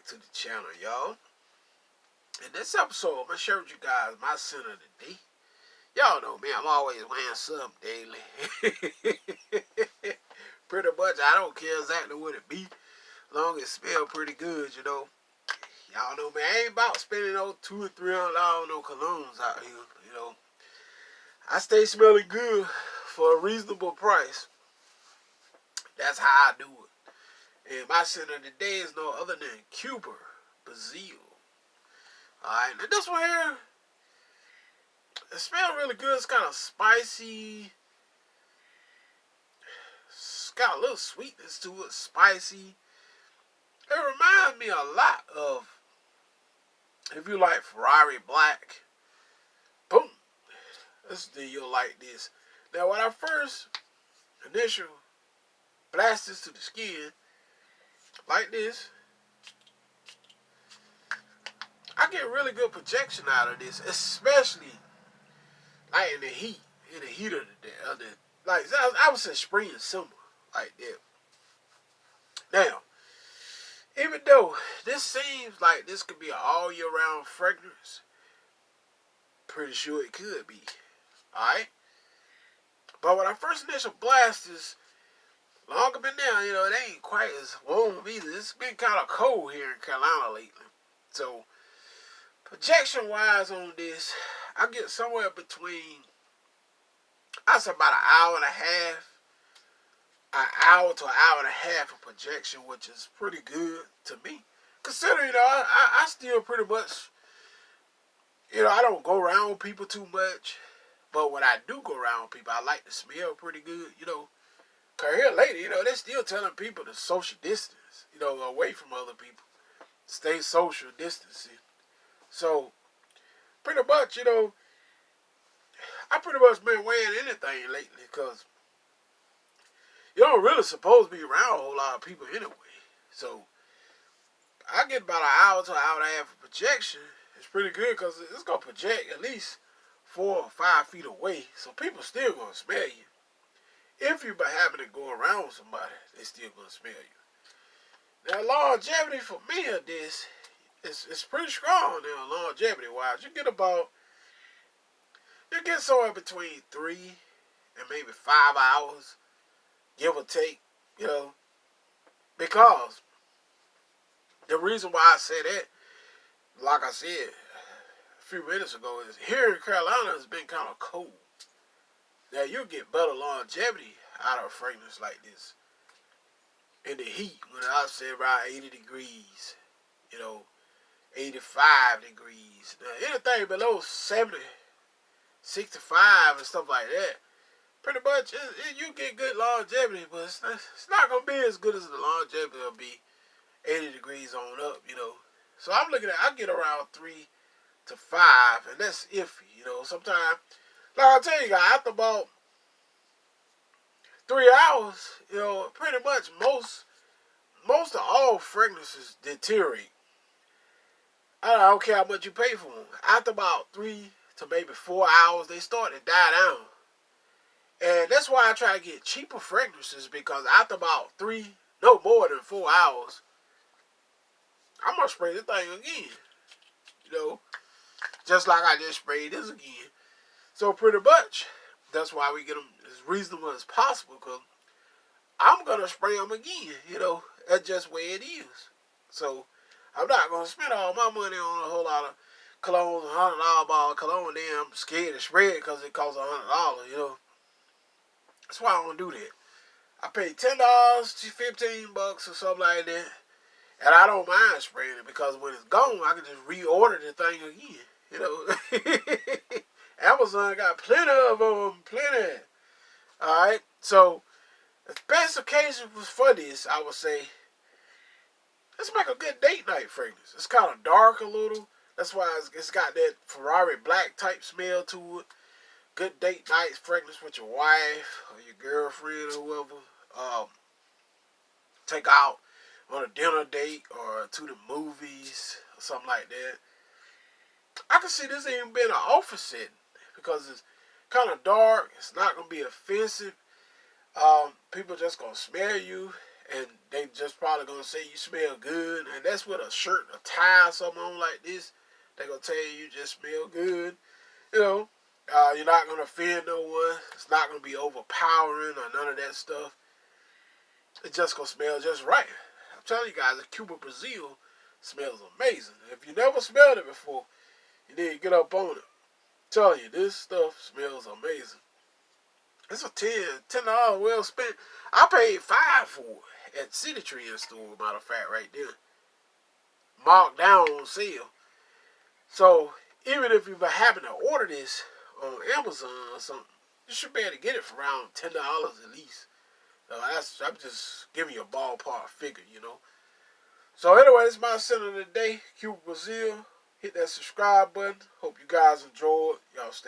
to the channel, y'all. In this episode, I'm going to share with you guys my scent of the day. Y'all know me, I'm always wearing something daily. Pretty much, I don't care exactly what it be, as long as it smells pretty good, you know. Y'all know me, I ain't about spending no $200 or $300 on no colognes out here, you know. I stay smelling good for a reasonable price. That's how I do it. And my scent of the day is no other than Cuba, Brazil. Alright, and this one here, it smells really good. It's kind of spicy. It's got a little sweetness to it, spicy. It reminds me a lot of, if you like Ferrari Black, boom, you'll like this. Now, when I first initial blast this to the skin, like this, I get really good projection out of this, especially like in the heat of the like I would say spring and summer, like that. Now, even though this seems like this could be an all year round fragrance, pretty sure it could be. Alright? But when I first initial blast this, longer been down, you know, it ain't quite as warm either. It's been kind of cold here in Carolina lately. So, projection wise on this, I get somewhere between, I'd say about an hour to an hour and a half of projection, which is pretty good to me. Considering, you know, I still pretty much, you know, I don't go around with people too much. But when I do go around with people, I like to smell pretty good, you know. Because here lately, you know, they're still telling people to social distance, you know, away from other people. Stay social distancing. So, pretty much, you know, I pretty much been wearing anything lately because you don't really supposed to be around a whole lot of people anyway. So, I get about an hour to an hour and a half of projection. It's pretty good because it's going to project at least 4 or 5 feet away. So, people still going to smell you. If you happen to go around with somebody, they still going to smell you. Now, longevity for me of this, it's pretty strong now, longevity-wise. You get somewhere between 3 and maybe 5 hours, give or take, you know. Because the reason why I say that, like I said a few minutes ago, is here in Carolina it's been kind of cold. Now, you'll get better longevity out of a fragrance like this in the heat when I say around 80 degrees, you know, 85 degrees. Now, anything below 70, 65 and stuff like that, pretty much you get good longevity, but it's not going to be as good as the longevity will be 80 degrees on up, you know. So I'm looking at, I get around 3 to 5, and that's iffy, you know. Sometimes, like I tell you guys, after about 3 hours, you know, pretty much most of all fragrances deteriorate. I don't care how much you pay for them. After about 3 to maybe 4 hours, they start to die down. And that's why I try to get cheaper fragrances, because after about 3, no more than 4 hours, I'm going to spray this thing again. You know, just like I just sprayed this again. So pretty much, that's why we get them as reasonable as possible, because I'm going to spray them again, you know. That's just the way it is. So, I'm not going to spend all my money on a whole lot of cologne, $100 bottle of cologne, then I'm scared to spray it because it costs $100, you know. That's why I don't do that. I pay $10 to $15 or something like that, and I don't mind spraying it, because when it's gone, I can just reorder the thing again, you know. Amazon got plenty of them, plenty. Alright, so the best occasion for this, I would say, let's make a good date night fragrance. It's kind of dark a little. That's why it's got that Ferrari Black type smell to it. Good date night fragrance with your wife or your girlfriend or whoever. Take out on a dinner date or to the movies or something like that. I can see this even being an office setting, because it's kind of dark. It's not going to be offensive. People just going to smell you and they just probably gonna say you smell good, and that's with a shirt, a tie, or something on like this. They gonna tell you just smell good. You know, you're not gonna offend no one. It's not gonna be overpowering or none of that stuff. It's just gonna smell just right. I'm telling you guys, the Cuba Brazil smells amazing. If you never smelled it before, you need to get up on it. I'm telling you, this stuff smells amazing. It's a $10 well spent. I paid $5 for it at City Tree in store, matter of fact, right there. Marked down on sale. So even if you happen to order this on Amazon or something, you should be able to get it for around $10 at least. I'm just giving you a ballpark figure, you know. So anyway, this is my center of the day, Cuba Brazil. Hit that subscribe button. Hope you guys enjoyed. Y'all stay